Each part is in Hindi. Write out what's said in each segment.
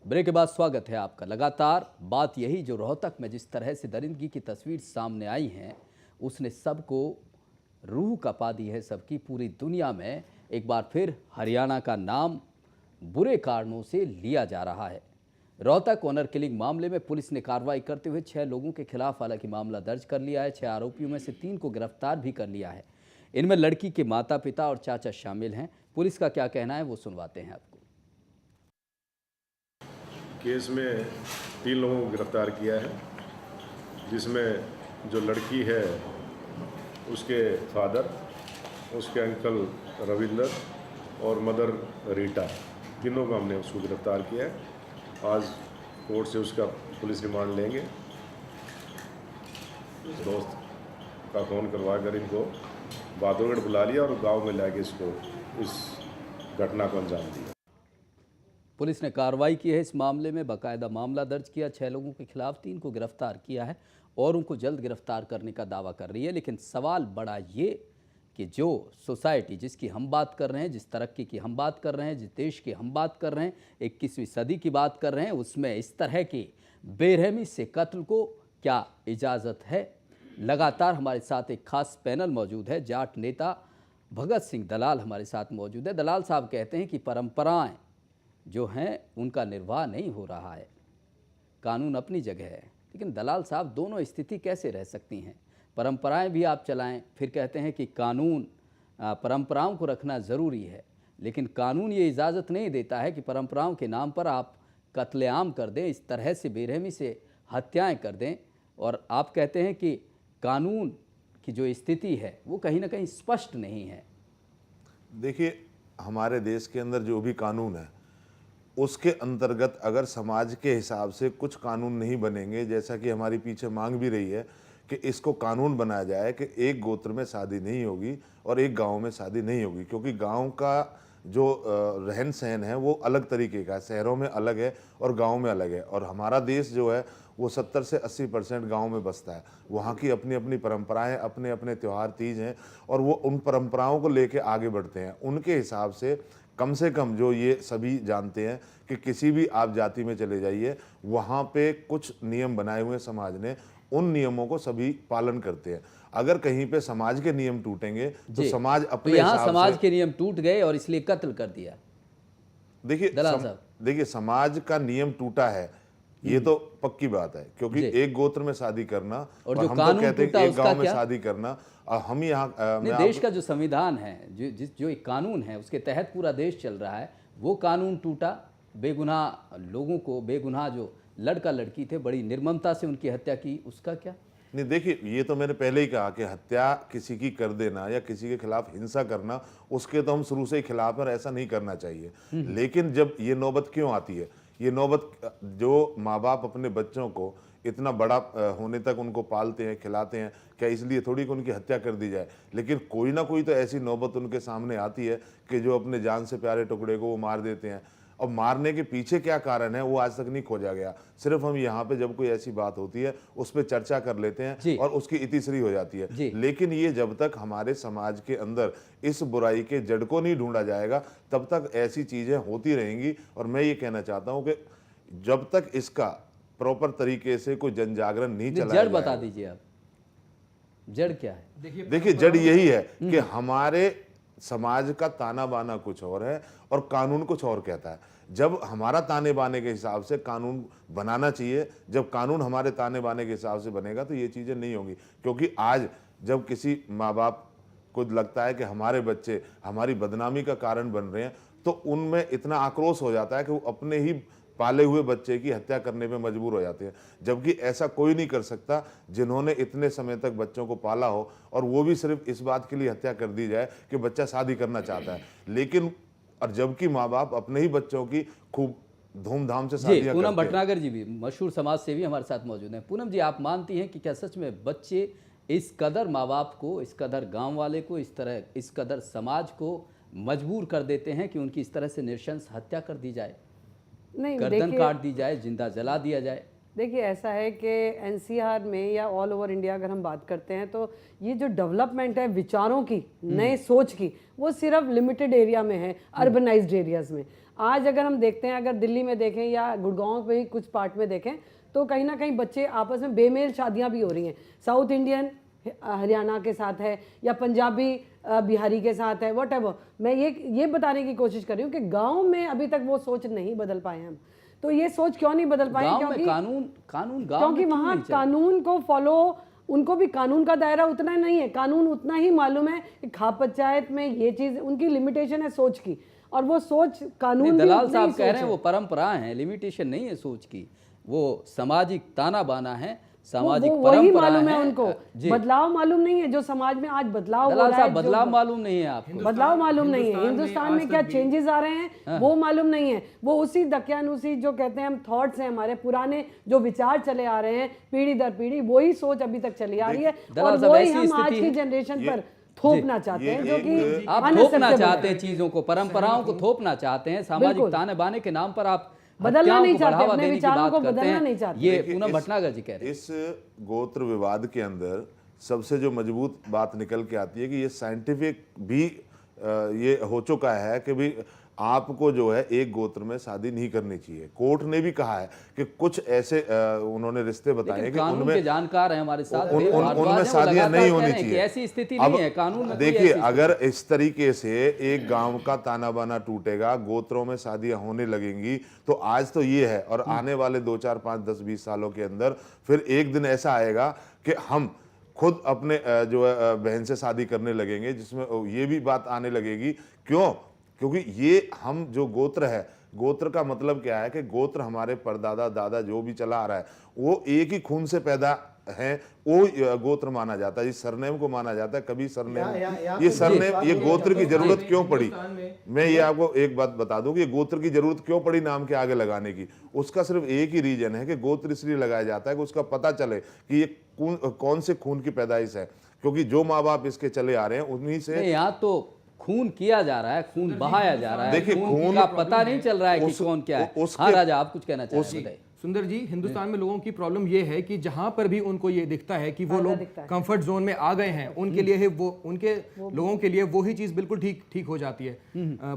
ब्रेक के बाद स्वागत है आपका। लगातार बात यही जो रोहतक में जिस तरह से दरिंदगी की तस्वीर सामने आई है, उसने सबको रूह कपा दी है। सबकी पूरी दुनिया में एक बार फिर हरियाणा का नाम बुरे कारणों से लिया जा रहा है। रोहतक ऑनर किलिंग मामले में पुलिस ने कार्रवाई करते हुए 6 लोगों के खिलाफ हालांकि मामला दर्ज कर लिया है। 6 आरोपियों में से 3 को गिरफ्तार भी कर लिया है। इनमें लड़की के माता पिता और चाचा शामिल हैं। पुलिस का क्या कहना है वो सुनवाते हैं आपको। केस में 3 लोगों को गिरफ्तार किया है, जिसमें जो लड़की है उसके फादर, उसके अंकल रविंदर और मदर रीटा, तीनों को हमने उसको गिरफ्तार किया है। आज कोर्ट से उसका पुलिस रिमांड लेंगे। दोस्त का फ़ोन करवा कर इनको बादोगढ़ बुला लिया और गांव में लाके इसको इस घटना को अंजाम दिया। पुलिस ने कार्रवाई की है। इस मामले में बाकायदा मामला दर्ज किया, 6 लोगों के खिलाफ 3 को गिरफ्तार किया है और उनको जल्द गिरफ्तार करने का दावा कर रही है। लेकिन सवाल बड़ा ये कि जो सोसाइटी जिसकी हम बात कर रहे हैं, जिस तरक्की की हम बात कर रहे हैं, जिस देश की हम बात कर रहे हैं, 21वीं सदी की बात कर रहे हैं, उसमें इस तरह की बेरहमी से कत्ल को क्या इजाज़त है? लगातार हमारे साथ एक खास पैनल मौजूद है। जाट नेता भगत सिंह दलाल हमारे साथ मौजूद है। दलाल साहब कहते हैं कि परंपराएं जो हैं उनका निर्वाह नहीं हो रहा है, कानून अपनी जगह है। लेकिन दलाल साहब, दोनों स्थिति कैसे रह सकती हैं? परंपराएं भी आप चलाएं, फिर कहते हैं कि कानून परंपराओं को रखना ज़रूरी है, लेकिन कानून ये इजाज़त नहीं देता है कि परंपराओं के नाम पर आप कत्लेआम कर दें, इस तरह से बेरहमी से हत्याएं कर दें। और आप कहते हैं कि कानून की जो स्थिति है वो कहीं ना कहीं स्पष्ट नहीं है। देखिए, हमारे देश के अंदर जो भी कानून है उसके अंतर्गत अगर समाज के हिसाब से कुछ कानून नहीं बनेंगे, जैसा कि हमारी पीछे मांग भी रही है कि इसको कानून बनाया जाए कि एक गोत्र में शादी नहीं होगी और एक गांव में शादी नहीं होगी, क्योंकि गांव का जो रहन सहन है वो अलग तरीके का है, शहरों में अलग है और गांव में अलग है। और हमारा देश जो है वो 70 से 80% गाँव में बसता है। वहाँ की अपनी अपनी परंपराएं, अपने अपने त्यौहार तीज हैं और वो उन परंपराओं को लेके आगे बढ़ते हैं। उनके हिसाब से कम जो ये सभी जानते हैं कि किसी भी आप जाति में चले जाइए, वहाँ पे कुछ नियम बनाए हुए समाज ने, उन नियमों को सभी पालन करते हैं। अगर कहीं पे समाज के नियम टूटेंगे तो समाज अपने यहाँ समाज के नियम टूट गए और इसलिए कत्ल कर दिया। देखिए समाज का नियम टूटा है, ये तो पक्की बात है, क्योंकि एक गोत्र में शादी करना और हम तो कहते हैं कि एक गांव में शादी करना। हम यहाँ देश का जो संविधान है, जो एक कानून है, उसके तहत पूरा देश चल रहा है, वो कानून टूटा। बेगुनाह लोगों को, बेगुनाह जो लड़का लड़की थे, बड़ी निर्ममता से उनकी हत्या की, उसका क्या? नहीं, देखिए, ये तो मैंने पहले ही कहा कि हत्या किसी की कर देना या किसी के खिलाफ हिंसा करना, उसके तो हम शुरू से ही खिलाफ हैं, ऐसा नहीं करना चाहिए। लेकिन जब ये नौबत क्यों आती है? ये नौबत जो माँ बाप अपने बच्चों को इतना बड़ा होने तक उनको पालते हैं, खिलाते हैं, क्या इसलिए थोड़ी कि उनकी हत्या कर दी जाए? लेकिन कोई ना कोई तो ऐसी नौबत उनके सामने आती है कि जो अपने जान से प्यारे टुकड़े को वो मार देते हैं। और मारने के पीछे क्या कारण है वो आज तक नहीं खोजा गया। सिर्फ हम यहाँ पे जब कोई ऐसी बात होती है उस पर चर्चा कर लेते हैं और उसकी इतिश्री हो जाती है। लेकिन ये जब तक हमारे समाज के अंदर इस बुराई के जड़ को नहीं ढूंढा जाएगा, तब तक ऐसी चीजें होती रहेंगी। और मैं ये कहना चाहता हूँ कि जब तक इसका प्रॉपर तरीके से कोई जन जागरण नहीं चला, जड़ बता दीजिए आप, जड़ क्या है? देखिए, जड़ यही है कि हमारे समाज का ताना बाना कुछ और है और कानून कुछ और कहता है। जब हमारा ताने बाने के हिसाब से कानून बनाना चाहिए, जब कानून हमारे ताने बाने के हिसाब से बनेगा तो ये चीज़ें नहीं होंगी। क्योंकि आज जब किसी माँ बाप को लगता है कि हमारे बच्चे हमारी बदनामी का कारण बन रहे हैं, तो उनमें इतना आक्रोश हो जाता है कि वो अपने ही पाले हुए बच्चे की हत्या करने में मजबूर हो जाते हैं। जबकि ऐसा कोई नहीं कर सकता जिन्होंने इतने समय तक बच्चों को पाला हो, और वो भी सिर्फ इस बात के लिए हत्या कर दी जाए कि बच्चा शादी करना चाहता है। लेकिन और जबकि माँ बाप अपने ही बच्चों की खूब धूमधाम से शादियां करते हैं। पूनम भटनागर जी भी मशहूर समाज सेवी हमारे साथ मौजूद हैं। पूनम जी, आप मानती हैं कि क्या सच में बच्चे इस कदर माँ बाप को, इस कदर गाँव वाले को, इस कदर समाज को मजबूर कर देते हैं कि उनकी इस तरह से नृशंस हत्या कर दी जाए, गर्दन काट दी जाए, जिंदा जला दिया जाए? देखिए, ऐसा है कि एनसीआर में या ऑल ओवर इंडिया अगर हम बात करते हैं तो ये जो डेवलपमेंट है विचारों की, नए सोच की, वो सिर्फ लिमिटेड एरिया में है, अर्बनाइज्ड एरियाज में। आज अगर हम देखते हैं, अगर दिल्ली में देखें या गुड़गांव में ही कुछ पार्ट में देखें, तो कहीं ना कहीं बच्चे आपस में बेमेल शादियां भी हो रही हैं। साउथ इंडियन हरियाणा के साथ है या पंजाबी बिहारी के साथ है, वट मैं ये बताने की कोशिश कर रही हूँ कि गांव में अभी तक वो सोच नहीं बदल पाए हम। तो ये सोच क्यों नहीं बदल पाए? क्योंकि क्योंकि वहाँ कानून को फॉलो, उनको भी कानून का दायरा उतना नहीं है, कानून उतना ही मालूम है कि खाप पंचायत में ये चीज़, उनकी लिमिटेशन है सोच की, और वो सोच कानून दलाल साहब कह रहे हैं वो परंपरा है, लिमिटेशन नहीं है सोच की, वो सामाजिक ताना बाना है, सामाजिक वही मालूम है उनको, बदलाव मालूम नहीं है जो समाज में आज बदलाव हो रहा है। बदलाव मालूम नहीं है आपको, बदलाव मालूम नहीं है हिंदुस्तान में क्या चेंजेस आ रहे हैं वो मालूम नहीं है। वो उसी दकियानुसी जो कहते हैं हम थॉट्स हैं, हमारे पुराने जो विचार चले आ रहे हैं पीढ़ी दर पीढ़ी, वही सोच अभी तक चली आ रही है, और वही हम आज की जनरेशन पर थोपना चाहते हैं, जो कि आप थोपना चाहते हैं चीजों को, परंपराओं को थोपना चाहते हैं, सामाजिक ताने बाने के नाम पर आप बदलना नहीं चाहते, अपने विचारों को बदलना नहीं चाहते। ये पूनम भटनागर जी कह रहे हैं। इस गोत्र विवाद के अंदर सबसे जो मजबूत बात निकल के आती है कि ये साइंटिफिक भी ये हो चुका है कि भी आपको जो है एक गोत्र में शादी नहीं करनी चाहिए। कोर्ट ने भी कहा है कि कुछ ऐसे उन्होंने रिश्ते बताए हैं कि उनमें जानकार है हमारे साथ, उनमें शादियां नहीं होनी चाहिए। ऐसी स्थिति नहीं है कानून में। देखिए, अगर इस तरीके से एक गांव का ताना बाना टूटेगा, गोत्रों में शादियां होने लगेंगी, तो आज तो ये है, और आने वाले 2, 4, 5, 10, 20 सालों के अंदर फिर एक दिन ऐसा आएगा कि हम खुद अपने जो है बहन से शादी करने लगेंगे, जिसमें ये भी बात आने लगेगी। क्यों? क्योंकि ये हम जो गोत्र है, गोत्र का मतलब क्या है कि गोत्र हमारे परदादा दादा जो भी चला आ रहा है वो एक ही खून से पैदा है, वो गोत्र माना जाता है, इस सरनेम को माना जाता है। कभी सरनेम ये सरनेम ये गोत्र की जरूरत क्यों पड़ी? मैं ये आपको एक बात बता दूं कि ये गोत्र की जरूरत क्यों पड़ी नाम के आगे लगाने की। उसका सिर्फ एक ही रीजन है कि गोत्र इसलिए लगाया जाता है कि उसका पता चले कि ये कौन से खून की पैदाइश है, क्योंकि जो माँ बाप इसके चले आ रहे हैं उन्हीं से यहाँ तो खून किया जा रहा है, खून बहाया जा रहा है। देखिए, खून का पता नहीं चल रहा है कि कौन क्या है। हाँ राजा, आप कुछ कहना चाहते हैं? सुंदर जी, हिंदुस्तान में लोगों की प्रॉब्लम ये है कि जहां पर भी उनको ये दिखता है कि वो लोग कंफर्ट जोन में आ गए हैं, उनके लिए वो उनके लोगों के लिए वही चीज बिल्कुल ठीक हो जाती है।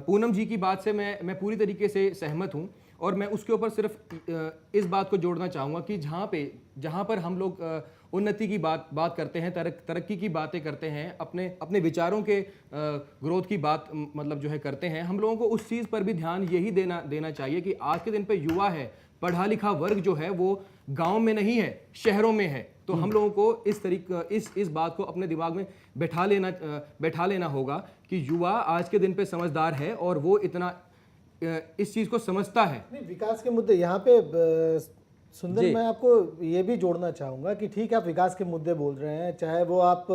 पूनम जी की बात से मैं पूरी तरीके से सहमत हूं, और मैं उसके ऊपर सिर्फ इस बात को जोड़ना चाहूँगा कि जहाँ पर हम लोग उन्नति की बात करते हैं, तरक्की की बातें करते हैं, अपने विचारों के ग्रोथ की बात मतलब जो है करते हैं, हम लोगों को उस चीज़ पर भी ध्यान यही देना चाहिए कि आज के दिन पे युवा है, पढ़ा लिखा वर्ग जो है वो गांव में नहीं है, शहरों में है। तो हम लोगों को इस बात को अपने दिमाग में बैठा लेना होगा कि युवा आज के दिन पे समझदार है और वो इतना इस चीज को समझता है। नहीं, विकास के मुद्दे यहाँ पे सुंदर, मैं आपको ये भी जोड़ना चाहूँगा कि ठीक है, आप विकास के मुद्दे बोल रहे हैं, चाहे वो आप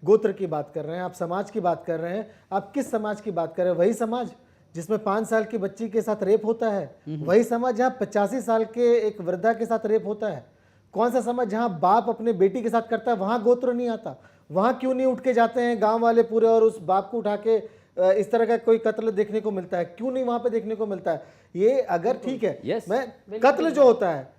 गोत्र की बात कर रहे हैं, आप समाज की बात कर रहे हैं, आप किस समाज की बात कर रहे हैं? वही समाज जिसमें 5 साल की बच्ची के साथ रेप होता है, वही समाज जहाँ 85 साल के एक वृद्धा के साथ रेप होता है। कौन सा समाज जहाँ बाप अपने बेटी के साथ करता है वहाँ गोत्र नहीं आता? वहाँ क्यों नहीं उठ के जाते हैं गाँव वाले पूरे और उस बाप को उठा के इस तरह का कोई कत्ल देखने को मिलता है? क्यों नहीं वहां पे देखने को मिलता है? ये अगर ठीक है, मैं कत्ल जो होता है,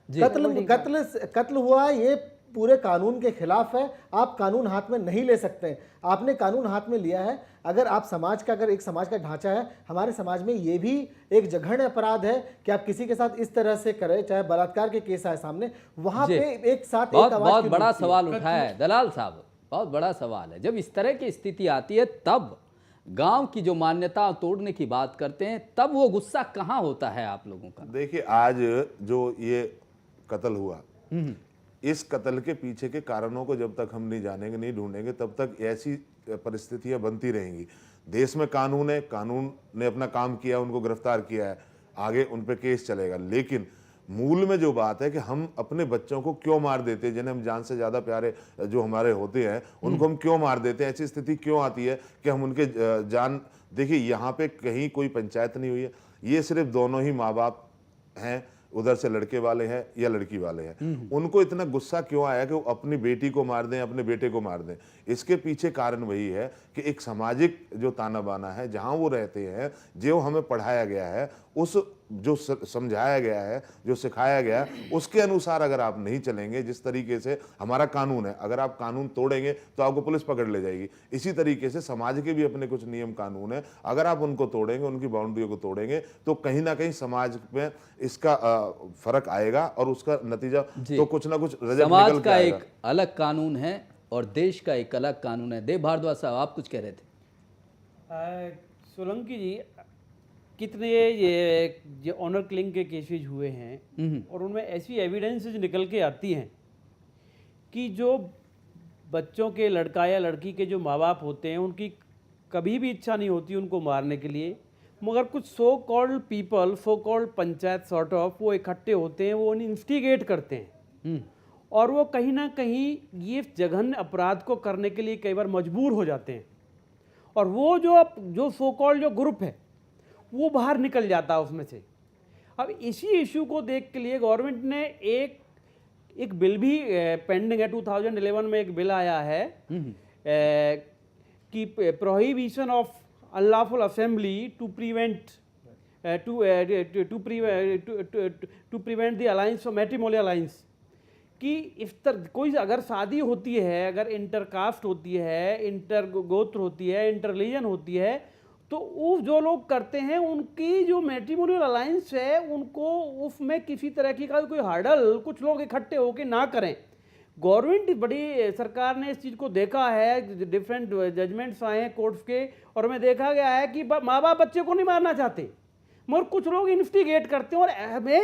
कत्ल हुआ, ये पूरे कानून के खिलाफ है। आप कानून हाथ में नहीं ले सकते। आपने कानून हाथ में लिया है। अगर आप समाज का, अगर एक समाज का ढांचा है, हमारे समाज में ये भी एक जघन्य अपराध है कि आप किसी के साथ इस तरह से करें, चाहे बलात्कार के केस आए सामने, वहां पे एक साथ बहुत बड़ा सवाल उठाया है दलाल साहब, बहुत बड़ा सवाल है। जब इस तरह की स्थिति आती है तब गांव की जो मान्यता तोड़ने की बात करते हैं, तब वो गुस्सा कहाँ होता है आप लोगों का? देखिए, आज जो ये कत्ल हुआ, इस कत्ल के पीछे के कारणों को जब तक हम नहीं जानेंगे, नहीं ढूंढेंगे, तब तक ऐसी परिस्थितियां बनती रहेंगी। देश में कानून है, कानून ने अपना काम किया, उनको गिरफ्तार किया है, आगे उन पे केस चलेगा। लेकिन मूल में जो बात है कि हम अपने बच्चों को क्यों मार देते हैं, जिन्हें हम जान से ज्यादा प्यारे जो हमारे होते हैं, उनको हम क्यों मार देते हैं? ऐसी स्थिति क्यों आती है कि हम उनके जान, देखिए यहाँ पे कहीं कोई पंचायत नहीं हुई है, ये सिर्फ दोनों ही माँ बाप हैं, उधर से लड़के वाले हैं या लड़की वाले हैं। उनको इतना गुस्सा क्यों आया कि वो अपनी बेटी को मार दें, अपने बेटे को मार दें? इसके पीछे कारण वही है कि एक सामाजिक जो ताना बाना है, जहां वो रहते हैं, जो हमें पढ़ाया गया है, उस जो समझाया गया है, जो सिखाया गया है, उसके अनुसार अगर आप नहीं चलेंगे, जिस तरीके से हमारा कानून है, अगर आप कानून तोड़ेंगे तो आपको पुलिस पकड़ ले जाएगी। इसी तरीके से समाज के भी अपने कुछ नियम कानून है, अगर आप उनको तोड़ेंगे, उनकी बाउंड्रियों को तोड़ेंगे तो कहीं ना कहीं समाज में इसका फर्क आएगा और उसका नतीजा तो कुछ ना कुछ रजत समाज निकल के का आएगा। एक अलग कानून है और देश का एक अलग कानून है। देव भारद्वाज साहब, आप कुछ कह रहे थे। सोलंकी जी, कितने ये ऑनर किलिंग के केसेज हुए हैं और उनमें ऐसी एविडेंसेस निकल के आती हैं कि जो बच्चों के, लड़का या लड़की के जो माँ बाप होते हैं, उनकी कभी भी इच्छा नहीं होती उनको मारने के लिए, मगर कुछ so called people, so called panchayat sort of, वो इकट्ठे होते हैं, वो उन्हें इंस्टिगेट करते हैं और वो कहीं ना कहीं ये जघन्य अपराध को करने के लिए कई बार मजबूर हो जाते हैं और वो जो सो कॉल्ड जो ग्रुप है वो निकल जाता है उसमें से। अब इसी इशू को देख के लिए गवर्नमेंट ने एक बिल भी पेंडिंग है, 2011 में एक बिल आया है कि prohibition of unlawful assembly to prevent the alliance of matrimonial alliance, कि इस तरह कोई अगर शादी होती है, अगर इंटरकास्ट होती है, इंटर गोत्र होती है, इंटर रिलीजन होती है, तो वो जो लोग करते हैं उनकी जो मैट्रिमोनियल अलायंस है उनको उसमें किसी तरह की का कोई हर्डल कुछ लोग इकट्ठे होकर ना करें। गवर्नमेंट, बड़ी सरकार ने इस चीज़ को देखा है, डिफरेंट जजमेंट्स आए हैं कोर्ट्स के और में देखा गया है कि माँ बाप बच्चे को नहीं मारना चाहते मगर कुछ लोग इन्वेस्टिगेट करते हैं। और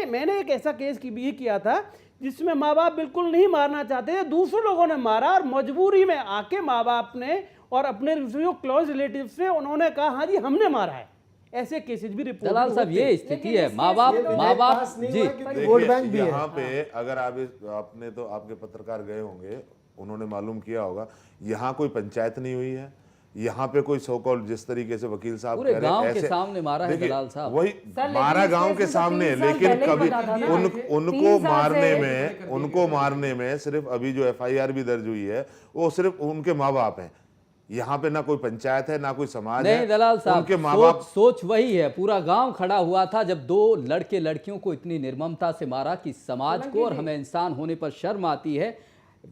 मैंने एक ऐसा केस भी किया था जिसमें माँ बाप बिल्कुल नहीं मारना चाहते थे, दूसरे लोगों ने मारा और मजबूरी में आके माँ बाप ने और अपने जो क्लोज रिलेटिव्स ने उन्होंने कहा हाँ जी हमने मारा है। ऐसे केसेस भी रिपोर्ट दलाल साहब, ये स्थिति है। माँ बाप जी, वोट बैंक भी है। यहाँ पे अगर आपने तो आपके पत्रकार गए होंगे, उन्होंने मालूम किया होगा, यहाँ कोई पंचायत नहीं हुई है, यहाँ पे कोई सो कॉल्ड जिस तरीके से वकील साहब पूरे कह रहे गांव हैं के ऐसे, सामने मारा है दलाल साहब। वही मारा गांव के सामने, लेकिन कभी उनको मारने में सिर्फ अभी जो FIR भी दर्ज हुई है वो सिर्फ उनके माँ बाप हैं। यहाँ पे ना कोई पंचायत है, ना कोई समाज है। नहीं दलाल साहब, उनके माँ बाप, सोच वही है। पूरा गांव खड़ा हुआ था जब दो लड़के लड़कियों को इतनी निर्ममता से मारा कि समाज को और हमें इंसान होने पर शर्म आती है।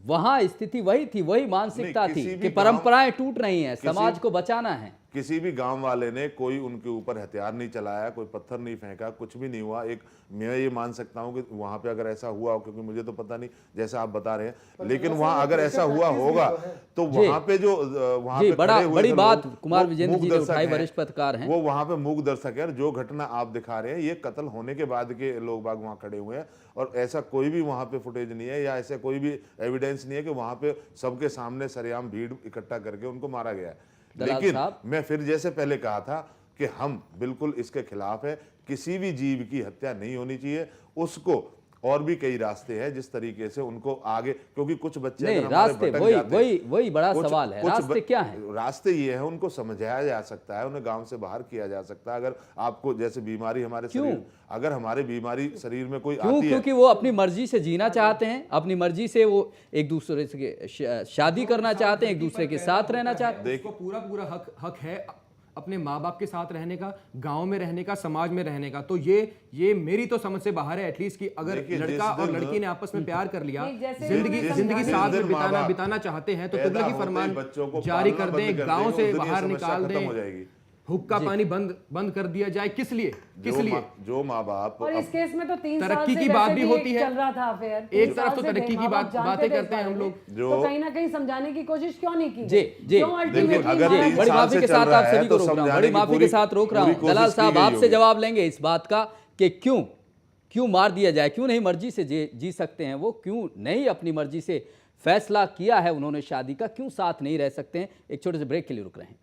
वहां स्थिति वही थी, वही मानसिकता थी कि परंपराएं टूट रही हैं, समाज को बचाना है। किसी भी गांव वाले ने कोई उनके ऊपर हथियार नहीं चलाया, कोई पत्थर नहीं फेंका, कुछ भी नहीं हुआ। एक मैं ये मान सकता हूं कि वहां पे अगर ऐसा हुआ हो, क्योंकि मुझे तो पता नहीं जैसा आप बता रहे हैं, लेकिन वहां अगर ऐसा हुआ होगा तो वहां पे जो वहां पे बड़ी बात कुमार विजेंद्र जी ने उठाई, वरिष्ठ पत्रकार हैं, वो वहां पे मूक दर्शक है। जो घटना आप दिखा रहे हैं ये कत्ल होने के बाद के लोग बाग वहां खड़े हुए हैं और ऐसा कोई भी वहां पे फुटेज नहीं है या ऐसा कोई भी एविडेंस नहीं है कि वहां पे सबके सामने सरेआम भीड़ इकट्ठा करके उनको मारा गया है। लेकिन मैं फिर जैसे पहले कहा था कि हम बिल्कुल इसके खिलाफ है। किसी भी जीव की हत्या नहीं होनी चाहिए। उसको और भी कई रास्ते हैं जिस तरीके से उनको आगे, क्योंकि कुछ बच्चे नहीं, रास्ते वही बड़ा सवाल है। रास्ते क्या है? रास्ते ये है, उनको समझाया जा सकता है, उन्हें गांव से बाहर किया जा सकता है। अगर आपको जैसे बीमारी हमारे शरीर, अगर हमारे बीमारी शरीर में कोई आती है, क्योंकि वो अपनी मर्जी से जीना चाहते हैं, अपनी मर्जी से वो एक दूसरे से शादी करना चाहते हैं, एक दूसरे के साथ रहना चाहते हैं। उसको पूरा हक है अपने माँ बाप के साथ रहने का, गांव में रहने का, समाज में रहने का। तो ये मेरी तो समझ से बाहर है एटलीस्ट कि अगर लड़का और लड़की ने आपस में प्यार कर लिया, जिंदगी साथ में बिताना चाहते हैं, तो तुगलकी फरमान जारी कर दें, गांव से बाहर निकाल दें, हुक्का पानी बंद कर दिया जाए। किस लिए? जो माँ बाप, और इस केस में तो 3 साल तरक्की से की बात भी होती है, चल रहा था अफेयर। एक तरफ तो तरक्की की बातें करते हैं हम लोग, तो कहीं ना कहीं समझाने की कोशिश क्यों नहीं की? जी बड़ी माफी के साथ आप सभी को रोक रहा हूं, बड़ी माफी के साथ रोक रहा हूं। दलाल साहब, आपसे जवाब लेंगे इस बात का कि क्यों मार दिया जाए, क्यों नहीं मर्जी से जी सकते हैं वो, क्यों नहीं अपनी मर्जी से फैसला किया है उन्होंने शादी का, क्यों साथ नहीं रह सकते हैं। एक छोटे से ब्रेक के लिए रुक रहे हैं।